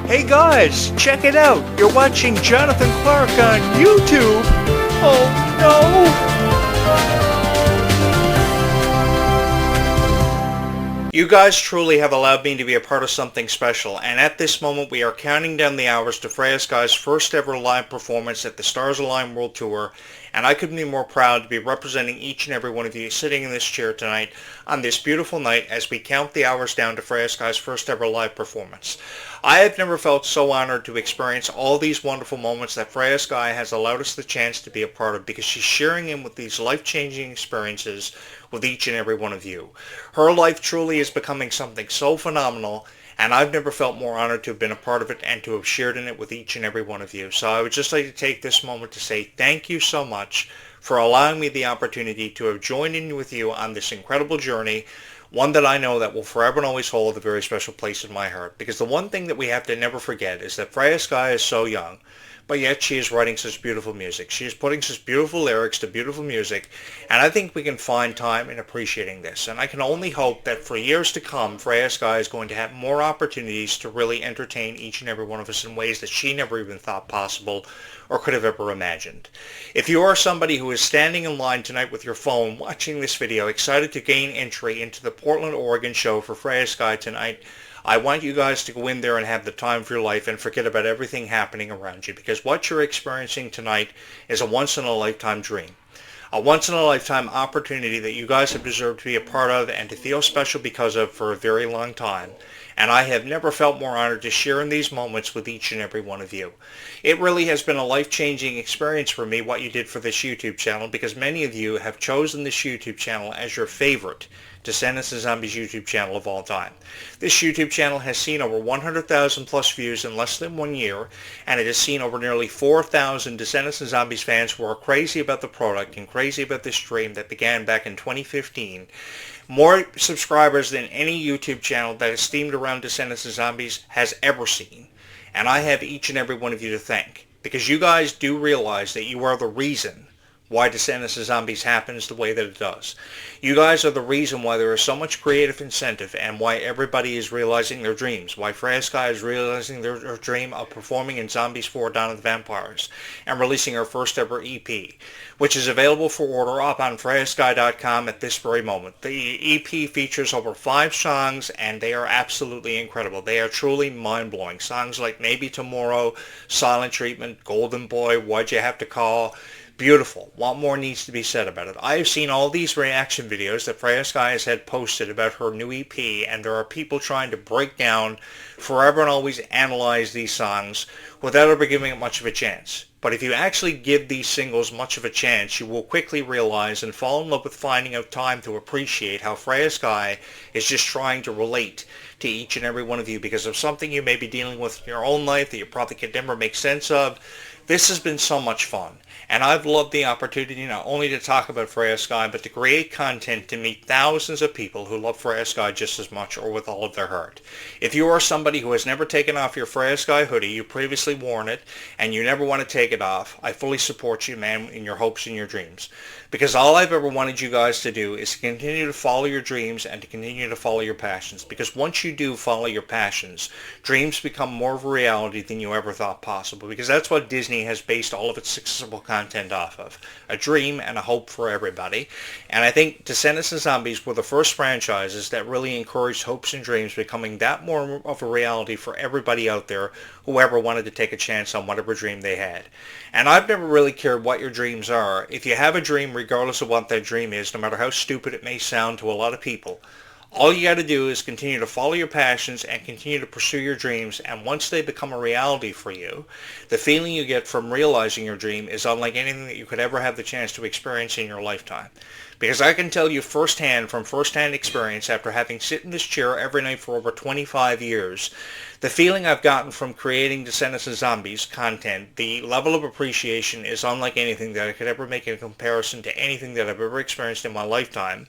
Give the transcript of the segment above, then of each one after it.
Hey guys, check it out! You're watching Jonathan Clarke on YouTube! Oh no! You guys truly have allowed me to be a part of something special, and at this moment we are counting down the hours to Freya Skye's first ever live performance at the Stars Align World Tour, and I couldn't be more proud to be representing each and every one of you sitting in this chair tonight on this beautiful night as we count the hours down to Freya Skye's first ever live performance. I have never felt so honored to experience all these wonderful moments that Freya Skye has allowed us the chance to be a part of, because she's sharing in with these life-changing experiences with each and every one of you. Her life truly is becoming something so phenomenal, and I've never felt more honored to have been a part of it and to have shared in it with each and every one of you. So I would just like to take this moment to say thank you so much for allowing me the opportunity to have joined in with you on this incredible journey, one that I know that will forever and always hold a very special place in my heart. Because the one thing that we have to never forget is that Freya Skye is so young, but yet she is writing such beautiful music. She is putting such beautiful lyrics to beautiful music, and I think we can find time in appreciating this. And I can only hope that for years to come, Freya Skye is going to have more opportunities to really entertain each and every one of us in ways that she never even thought possible or could have ever imagined. If you are somebody who is standing in line tonight with your phone watching this video, excited to gain entry into the Portland, Oregon show for Freya Skye tonight, I want you guys to go in there and have the time of your life and forget about everything happening around you, because what you're experiencing tonight is a once-in-a-lifetime dream. A once-in-a-lifetime opportunity that you guys have deserved to be a part of and to feel special because of for a very long time. And I have never felt more honored to share in these moments with each and every one of you. It really has been a life-changing experience for me what you did for this YouTube channel, because many of you have chosen this YouTube channel as your favorite Descendants and Zombies YouTube channel of all time. This YouTube channel has seen over 100,000 plus views in less than 1 year, and it has seen over nearly 4,000 Descendants and Zombies fans who are crazy about the product and crazy about this dream that began back in 2015. More subscribers than any YouTube channel that is themed around Descendants and Zombies has ever seen. And I have each and every one of you to thank, because you guys do realize that you are the reason why Descendants and Zombies happens the way that it does. You guys are the reason why there is so much creative incentive and why everybody is realizing their dreams, why Freya Skye is realizing their dream of performing in Zombies 4 Dawn of the Vampires and releasing her first ever EP, which is available for order up on freyaskye.com at this very moment. The EP features over 5 songs, and they are absolutely incredible. They are truly mind-blowing. Songs like Maybe Tomorrow, Silent Treatment, Golden Boy, Why'd You Have to Call? Beautiful. What more needs to be said about it? I have seen all these reaction videos that Freya Skye has had posted about her new EP, and there are people trying to break down, forever and always analyze these songs without ever giving it much of a chance. But if you actually give these singles much of a chance, you will quickly realize and fall in love with finding out time to appreciate how Freya Skye is just trying to relate to each and every one of you because of something you may be dealing with in your own life that you probably could never make sense of. This has been so much fun, and I've loved the opportunity not only to talk about Freya Skye, but to create content to meet thousands of people who love Freya Skye just as much or with all of their heart. If you are somebody who has never taken off your Freya Skye hoodie, you previously worn it, and you never want to take it off, I fully support you, man, in your hopes and your dreams. Because all I've ever wanted you guys to do is to continue to follow your dreams and to continue to follow your passions. Because once you do follow your passions, dreams become more of a reality than you ever thought possible. Because that's what Disney has based all of its successful content off of. A dream and a hope for everybody. And I think Descendants and Zombies were the first franchises that really encouraged hopes and dreams becoming that more of a reality for everybody out there who ever wanted to take a chance on whatever dream they had. And I've never really cared what your dreams are. If you have a dream, regardless of what that dream is, no matter how stupid it may sound to a lot of people, all you got to do is continue to follow your passions and continue to pursue your dreams, and once they become a reality for you, the feeling you get from realizing your dream is unlike anything that you could ever have the chance to experience in your lifetime. Because I can tell you firsthand, from firsthand experience, after having sit in this chair every night for over 25 years, the feeling I've gotten from creating Descendants and Zombies content, the level of appreciation is unlike anything that I could ever make in comparison to anything that I've ever experienced in my lifetime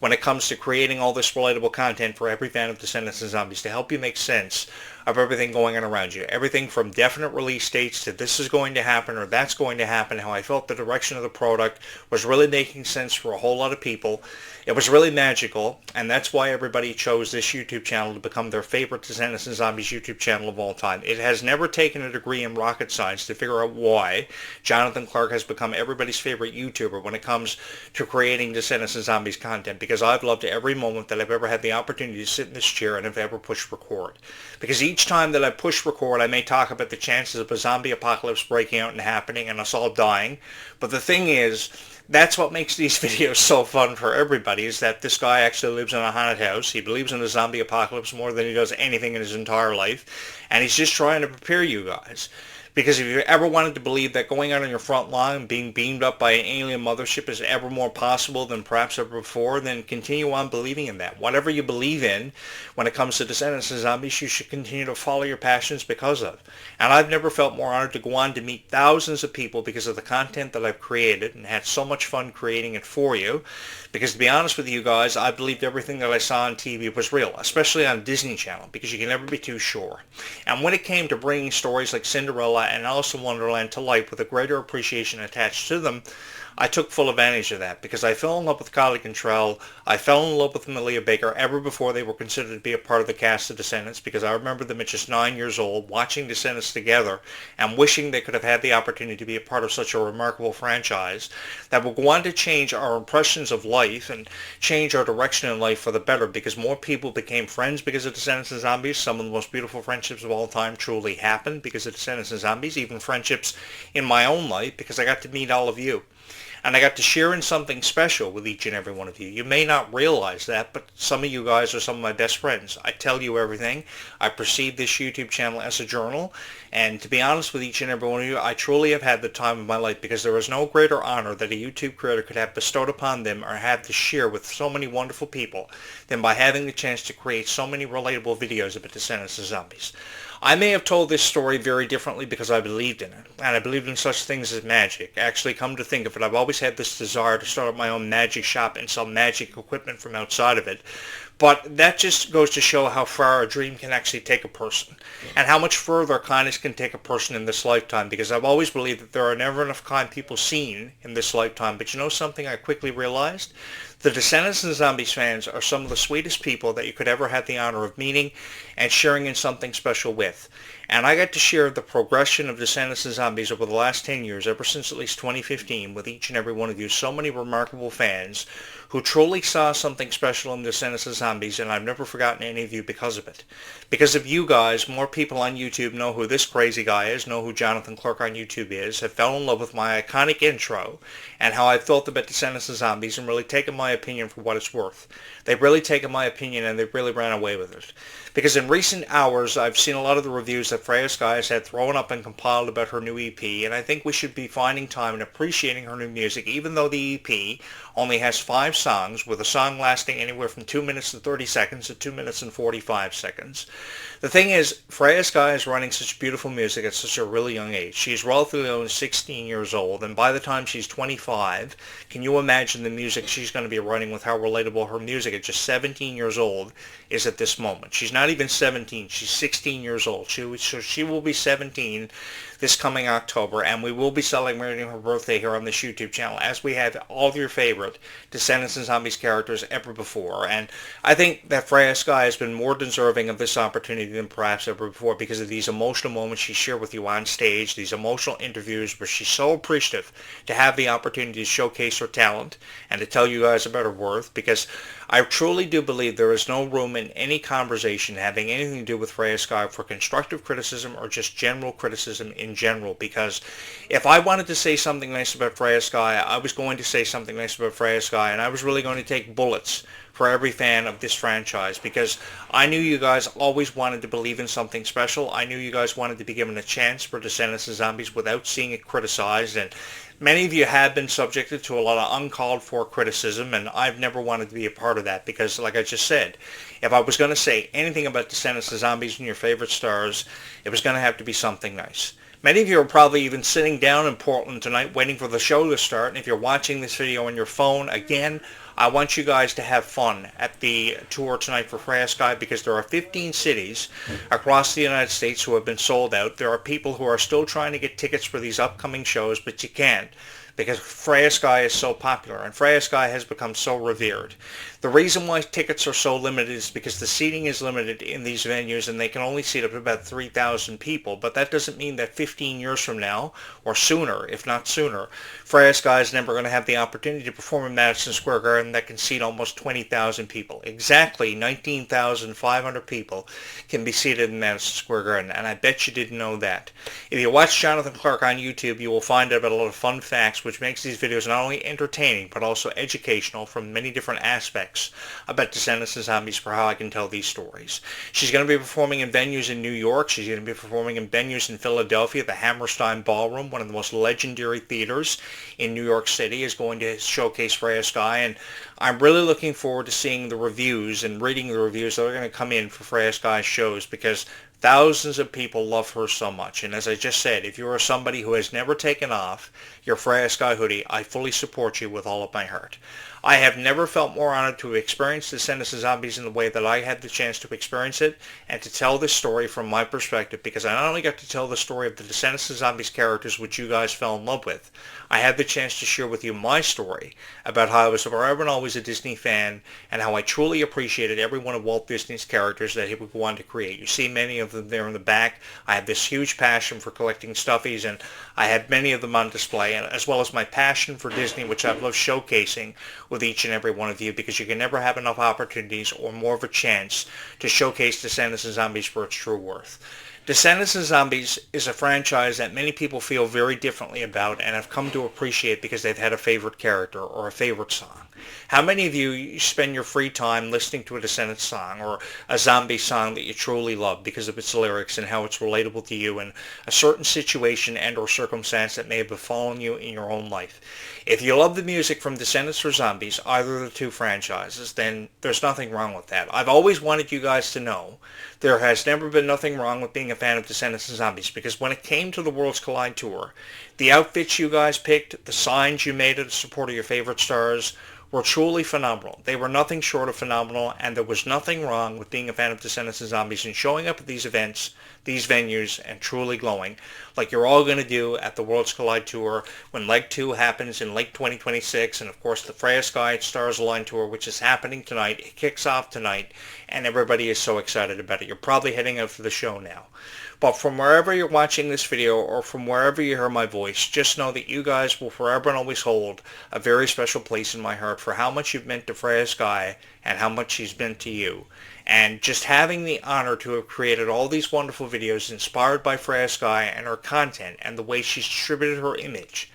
when it comes to creating all this relatable content for every fan of Descendants and Zombies to help you make sense of everything going on around you. Everything from definite release dates to this is going to happen or that's going to happen, how I felt the direction of the product was really making sense for a whole lot of people. It was really magical, and that's why everybody chose this YouTube channel to become their favorite Descendants and Zombies YouTube channel of all time. It has never taken a degree in rocket science to figure out why Jonathan Clarke has become everybody's favorite YouTuber when it comes to creating Descendants and Zombies content, because I've loved every moment that I've ever had the opportunity to sit in this chair and have ever pushed record. Because each time that I push record, I may talk about the chances of a zombie apocalypse breaking out and happening and us all dying, but the thing is, that's what makes these videos so fun for everybody, is that this guy actually lives in a haunted house. He believes in the zombie apocalypse more than he does anything in his entire life. And he's just trying to prepare you guys. Because if you ever wanted to believe that going out on your front lawn and being beamed up by an alien mothership is ever more possible than perhaps ever before, then continue on believing in that. Whatever you believe in when it comes to Descendants and Zombies, you should continue to follow your passions because of. And I've never felt more honored to go on to meet thousands of people because of the content that I've created, and had so much fun creating it for you. Because to be honest with you guys, I believed everything that I saw on TV was real, especially on Disney Channel, because you can never be too sure. And when it came to bringing stories like Cinderella and Alice in Wonderland to life with a greater appreciation attached to them, I took full advantage of that, because I fell in love with Kylie Cantrell, I fell in love with Amelia Baker ever before they were considered to be a part of the cast of Descendants, because I remember them at just 9 years old, watching Descendants together, and wishing they could have had the opportunity to be a part of such a remarkable franchise that will go on to change our impressions of life and change our direction in life for the better, because more people became friends because of Descendants and Zombies. Some of the most beautiful friendships of all time truly happened because of Descendants and Zombies, even friendships in my own life, because I got to meet all of you. And I got to share in something special with each and every one of you. You may not realize that, but some of you guys are some of my best friends. I tell you everything. I perceive this YouTube channel as a journal. And to be honest with each and every one of you, I truly have had the time of my life, because there is no greater honor that a YouTube creator could have bestowed upon them or have to share with so many wonderful people than by having the chance to create so many relatable videos about Descendants and Zombies. I may have told this story very differently because I believed in it, and I believed in such things as magic. Actually, come to think of it, I've always had this desire to start up my own magic shop and sell magic equipment from outside of it. But that just goes to show how far a dream can actually take a person, and how much further kindness can take a person in this lifetime, because I've always believed that there are never enough kind people seen in this lifetime. But you know something I quickly realized? The Descendants and Zombies fans are some of the sweetest people that you could ever have the honor of meeting and sharing in something special with. And I got to share the progression of Descendants and Zombies over the last 10 years, ever since at least 2015, with each and every one of you, so many remarkable fans who truly saw something special in Descendants and Zombies, and I've never forgotten any of you because of it. Because of you guys, more people on YouTube know who this crazy guy is, know who Jonathan Clarke on YouTube is, have fell in love with my iconic intro, and how I felt about Descendants and Zombies, and really taken my opinion for what it's worth. They've really taken my opinion, and they've really ran away with it. Because in recent hours, I've seen a lot of the reviews that Freya Skye has had thrown up and compiled about her new EP, and I think we should be finding time and appreciating her new music, even though the EP only has 5 songs, with a song lasting anywhere from 2 minutes and 30 seconds to 2 minutes and 45 seconds. The thing is, Freya Skye is writing such beautiful music at such a really young age. She's relatively only 16 years old, and by the time she's 25, can you imagine the music she's going to be writing, with how relatable her music at just 17 years old is at this moment. She's not even 17, she's 16 years old. So she will be 17 this coming October, and we will be celebrating her birthday here on this YouTube channel, as we have all of your favorite Descendants and Zombies characters ever before. And I think that Freya Skye has been more deserving of this opportunity than perhaps ever before, because of these emotional moments she shared with you on stage, these emotional interviews where she's so appreciative to have the opportunity to showcase her talent and to tell you guys about her worth, because I truly do believe there is no room in any conversation having anything to do with Freya Skye for constructive criticism or just general criticism in general, because if I wanted to say something nice about Freya Skye, I was going to say something nice about Freya Skye, and I was really going to take bullets for every fan of this franchise, because I knew you guys always wanted to believe in something special. I knew you guys wanted to be given a chance for Descendants and Zombies without seeing it criticized, and many of you have been subjected to a lot of uncalled for criticism, and I've never wanted to be a part of that, because like I just said, if I was going to say anything about Descendants and Zombies and your favorite stars, it was going to have to be something nice. Many of you are probably even sitting down in Portland tonight waiting for the show to start, and if you're watching this video on your phone, again, I want you guys to have fun at the tour tonight for Freya Skye, because there are 15 cities across the United States who have been sold out. There are people who are still trying to get tickets for these upcoming shows, but you can't, because Freya Skye is so popular and Freya Skye has become so revered. The reason why tickets are so limited is because the seating is limited in these venues and they can only seat up to about 3,000 people, but that doesn't mean that 15 years from now, or sooner, if not sooner, Freya Skye is never going to have the opportunity to perform in Madison Square Garden that can seat almost 20,000 people. Exactly 19,500 people can be seated in Madison Square Garden, and I bet you didn't know that. If you watch Jonathan Clarke on YouTube, you will find out about a lot of fun facts, which makes these videos not only entertaining, but also educational from many different aspects about Descendants and Zombies for how I can tell these stories. She's going to be performing in venues in New York. She's going to be performing in venues in Philadelphia. The Hammerstein Ballroom, one of the most legendary theaters in New York City, is going to showcase Freya Skye, and I'm really looking forward to seeing the reviews and reading the reviews that are going to come in for Freya Skye's shows, because thousands of people love her so much. And as I just said, if you are somebody who has never taken off your Freya Skye hoodie, I fully support you with all of my heart. I have never felt more honored to experience Descendants and Zombies in the way that I had the chance to experience it, and to tell this story from my perspective, because I not only got to tell the story of the Descendants and Zombies characters which you guys fell in love with, I had the chance to share with you my story about how I was forever and always a Disney fan, and how I truly appreciated every one of Walt Disney's characters that he would go on to create. You see many of them there in the back. I have this huge passion for collecting stuffies, and I had many of them on display, and as well as my passion for Disney, which I've loved showcasing with each and every one of you, because you can never have enough opportunities or more of a chance to showcase Descendants and Zombies for its true worth. Descendants and Zombies is a franchise that many people feel very differently about and have come to appreciate because they've had a favorite character or a favorite song. How many of you spend your free time listening to a Descendants song or a Zombie song that you truly love because of its lyrics and how it's relatable to you in a certain situation and or circumstance that may have befallen you in your own life? If you love the music from Descendants or Zombies, either of the two franchises, then there's nothing wrong with that. I've always wanted you guys to know there has never been nothing wrong with being a fan of Descendants and Zombies, because when it came to the Worlds Collide Tour, the outfits you guys picked, the signs you made in support of your favorite stars, were truly phenomenal. They were nothing short of phenomenal, and there was nothing wrong with being a fan of Descendants and Zombies and showing up at these events, these venues, and truly glowing, like you're all going to do at the Worlds Collide Tour when Leg 2 happens in late 2026, and of course the Freya Skye Stars Align Tour, which is happening tonight. It kicks off tonight, and everybody is so excited about it. You're probably heading out for the show now. But from wherever you're watching this video or from wherever you hear my voice, just know that you guys will forever and always hold a very special place in my heart for how much you've meant to Freya Skye and how much she's meant to you. And just having the honor to have created all these wonderful videos inspired by Freya Skye and her content and the way she's distributed her image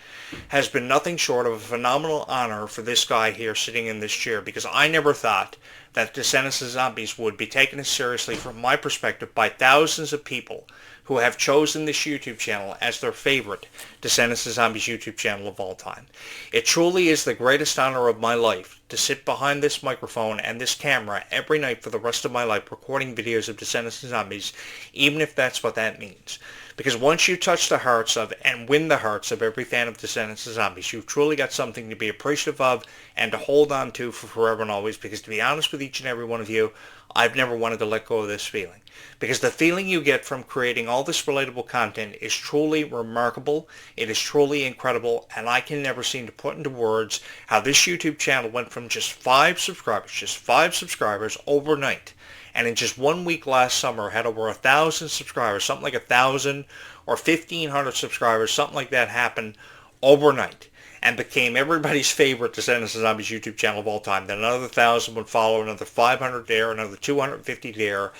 has been nothing short of a phenomenal honor for this guy here sitting in this chair, because I never thought that Descendants and Zombies would be taken as seriously from my perspective by thousands of people who have chosen this YouTube channel as their favorite Descendants and Zombies YouTube channel of all time. It truly is the greatest honor of my life to sit behind this microphone and this camera every night for the rest of my life recording videos of Descendants and Zombies, even if that's what that means. Because once you touch the hearts of and win the hearts of every fan of Descendants and Zombies, you've truly got something to be appreciative of and to hold on to for forever and always. Because to be honest with each and every one of you, I've never wanted to let go of this feeling. Because the feeling you get from creating all this relatable content is truly remarkable. It is truly incredible. And I can never seem to put into words how this YouTube channel went from just 5 subscribers overnight. And in just 1 week last summer had over 1,000 subscribers, something like 1,000 or 1,500 subscribers, something like that happened overnight, and became everybody's favorite Descendants and Zombies YouTube channel of all time. Then another 1,000 would follow, another 500 there, another 250 there.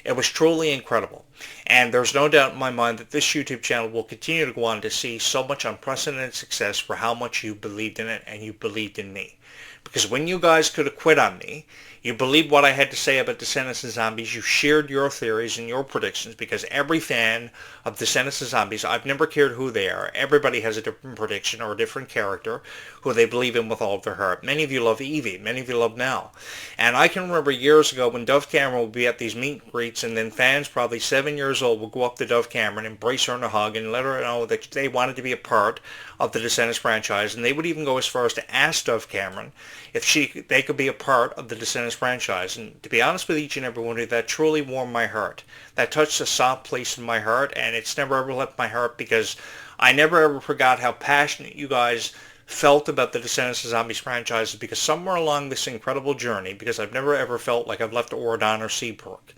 It was truly incredible. And there's no doubt in my mind that this YouTube channel will continue to go on to see so much unprecedented success for how much you believed in it and you believed in me. Because when you guys could have quit on me, You believed what I had to say about Descendants and Zombies. You shared your theories and your predictions, because every fan of Descendants and Zombies, I've never cared who they are, everybody has a different prediction or a different character who they believe in with all of their heart. Many of you love Evie. Many of you love Mel. And I can remember years ago when Dove Cameron would be at these meet and greets, and then fans probably 7 years old would go up to Dove Cameron, embrace her in a hug, and let her know that they wanted to be a part of the Descendants franchise. And they would even go as far as to ask Dove Cameron if they could be a part of the Descendants franchise. And to be honest with each and every one of you, that truly warmed my heart. That touched a soft place in my heart, and it's never ever left my heart, because I never ever forgot how passionate you guys felt about the Descendants of Zombies franchise, because somewhere along this incredible journey, because I've never ever felt like I've left Oradon or Seabrook,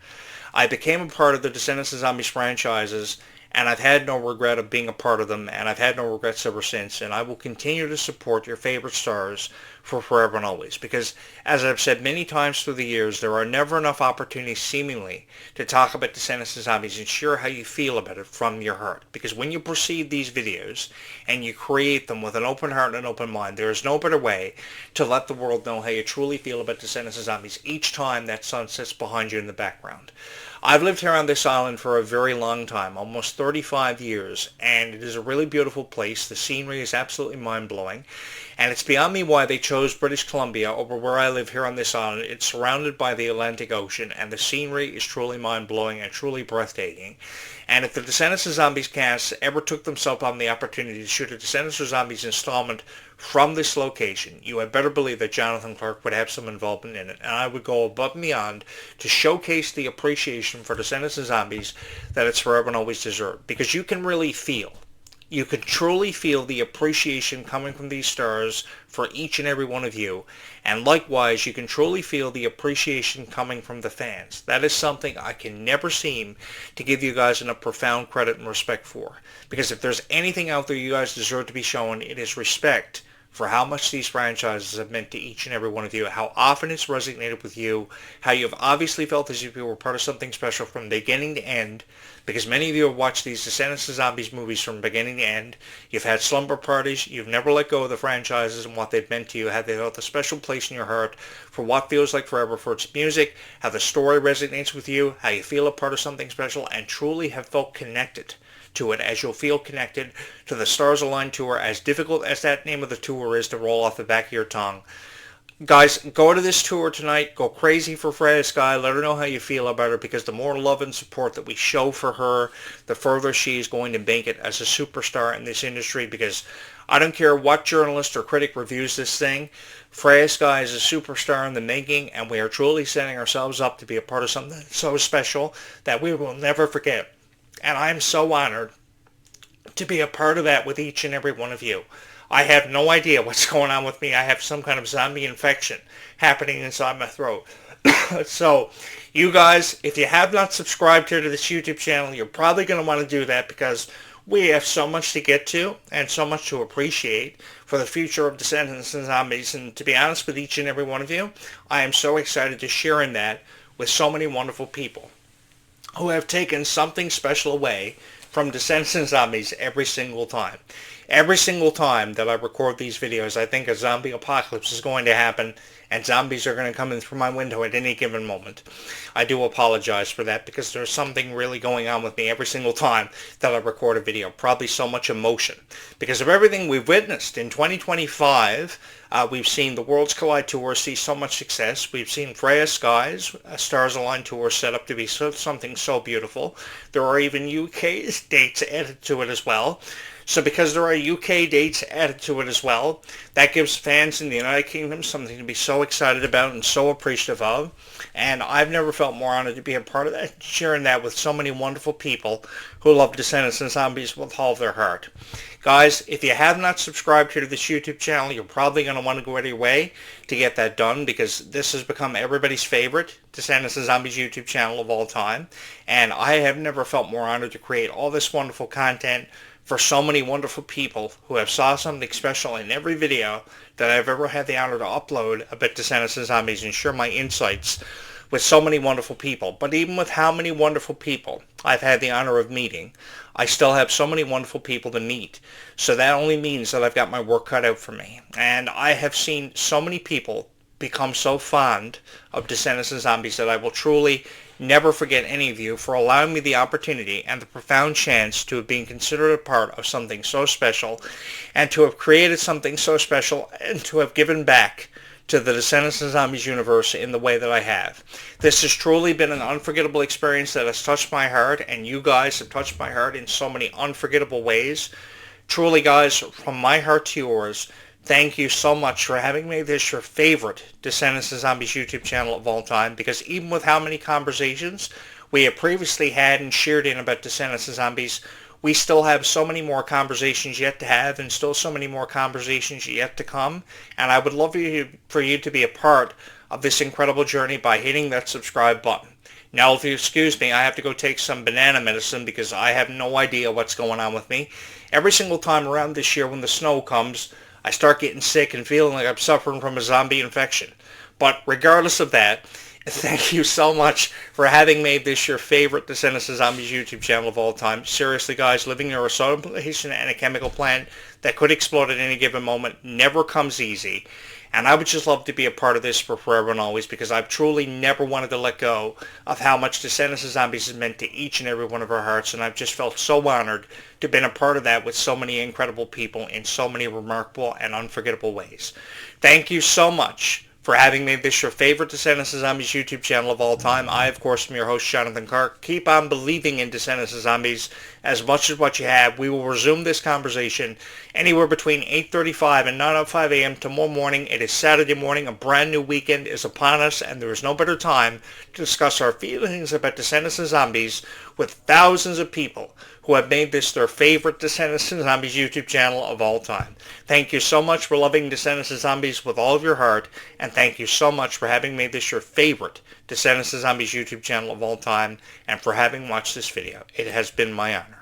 I became a part of the Descendants of Zombies franchises, and I've had no regret of being a part of them, and I've had no regrets ever since, and I will continue to support your favorite stars for forever and always, because as I've said many times through the years, there are never enough opportunities seemingly to talk about Descendants of Zombies and share how you feel about it from your heart, because when you proceed these videos and you create them with an open heart and an open mind, there is no better way to let the world know how you truly feel about Descendants of Zombies each time that sun sets behind you in the background. I've lived here on this island for a very long time, almost 35 years, and it is a really beautiful place. The scenery is absolutely mind-blowing, and it's beyond me why they chose British Columbia over where I live here on this island. It's surrounded by the Atlantic Ocean, and the scenery is truly mind-blowing and truly breathtaking. And if the Descendants of Zombies cast ever took themselves on the opportunity to shoot a Descendants of Zombies installment from this location, you had better believe that Jonathan Clarke would have some involvement in it, and I would go above and beyond to showcase the appreciation for Descendants of Zombies that it's forever and always deserved. Because you can really feel, you can truly feel the appreciation coming from these stars for each and every one of you. And likewise, you can truly feel the appreciation coming from the fans. That is something I can never seem to give you guys enough profound credit and respect for. Because if there's anything out there you guys deserve to be shown, it is respect for how much these franchises have meant to each and every one of you, how often it's resonated with you, how you've obviously felt as if you were part of something special from beginning to end, because many of you have watched these Descendants of Zombies movies from beginning to end. You've had slumber parties. You've never let go of the franchises and what they've meant to you, how they held a special place in your heart for what feels like forever, for its music, how the story resonates with you, how you feel a part of something special, and truly have felt connected to it, as you'll feel connected to the Stars Align Tour, as difficult as that name of the tour is to roll off the back of your tongue. Guys, go to this tour tonight. Go crazy for Freya, Skye. Let her know how you feel about her, because the more love and support that we show for her, the further she is going to make it as a superstar in this industry. Because I don't care what journalist or critic reviews this thing, Freya, Skye is a superstar in the making, and we are truly setting ourselves up to be a part of something so special that we will never forget. And I'm so honored to be a part of that with each and every one of you. I have no idea what's going on with me. I have some kind of zombie infection happening inside my throat. So, you guys, if you have not subscribed here to this YouTube channel, you're probably going to want to do that, because we have so much to get to and so much to appreciate for the future of Descendants and Zombies. And to be honest with each and every one of you, I am so excited to share in that with so many wonderful people who have taken something special away from Descendants and Zombies every single time. Every single time that I record these videos, I think a zombie apocalypse is going to happen, and zombies are going to come in through my window at any given moment. I do apologize for that, because there's something really going on with me every single time that I record a video. Probably so much emotion. Because of everything we've witnessed in 2025, we've seen the Worlds Collide Tour see so much success. We've seen Freya, Skye's Stars Align Tour set up to be something so beautiful. There are even UK's dates added to it as well. So because there are UK dates added to it as well, that gives fans in the United Kingdom something to be so excited about and so appreciative of. And I've never felt more honored to be a part of that, sharing that with so many wonderful people who love Descendants and Zombies with all of their heart. Guys, if you have not subscribed here to this YouTube channel, you're probably going to want to go out of your way to get that done, because this has become everybody's favorite Descendants and Zombies YouTube channel of all time. And I have never felt more honored to create all this wonderful content for so many wonderful people who have saw something special in every video that I've ever had the honor to upload about Descendants and Zombies and share my insights with so many wonderful people. But even with how many wonderful people I've had the honor of meeting, I still have so many wonderful people to meet. So that only means that I've got my work cut out for me. And I have seen so many people become so fond of Descendants and Zombies that I will truly never forget any of you for allowing me the opportunity and the profound chance to have been considered a part of something so special, and to have created something so special, and to have given back to the Descendants and Zombies universe in the way that I have. This has truly been an unforgettable experience that has touched my heart, and you guys have touched my heart in so many unforgettable ways. Truly, guys, from my heart to yours, thank you so much for having made this your favorite Descendants and Zombies YouTube channel of all time, because even with how many conversations we have previously had and shared in about Descendants and Zombies, we still have so many more conversations yet to have, and still so many more conversations yet to come. And I would love for you to be a part of this incredible journey by hitting that subscribe button. Now, if you excuse me, I have to go take some banana medicine because I have no idea what's going on with me. Every single time around this year when the snow comes, I start getting sick and feeling like I'm suffering from a zombie infection. But regardless of that, thank you so much for having made this your favorite Descendants and Zombies YouTube channel of all time. Seriously, guys, living near a soda plantation and a chemical plant that could explode at any given moment never comes easy. And I would just love to be a part of this for forever and always, because I've truly never wanted to let go of how much Descendants and Zombies has meant to each and every one of our hearts. And I've just felt so honored to have been a part of that with so many incredible people in so many remarkable and unforgettable ways. Thank you so much for having made this your favorite Descendants and Zombies YouTube channel of all time. I, of course, am your host, Jonathan Clarke. Keep on believing in Descendants and Zombies as much as what you have. We will resume this conversation anywhere between 8:35 and 9:05 a.m. tomorrow morning. It is Saturday morning. A brand new weekend is upon us, and there is no better time to discuss our feelings about Descendants and Zombies with thousands of people who have made this their favorite Descendants and Zombies YouTube channel of all time. Thank you so much for loving Descendants and Zombies with all of your heart, and thank you so much for having made this your favorite Descendants and Zombies YouTube channel of all time, and for having watched this video. It has been my honor.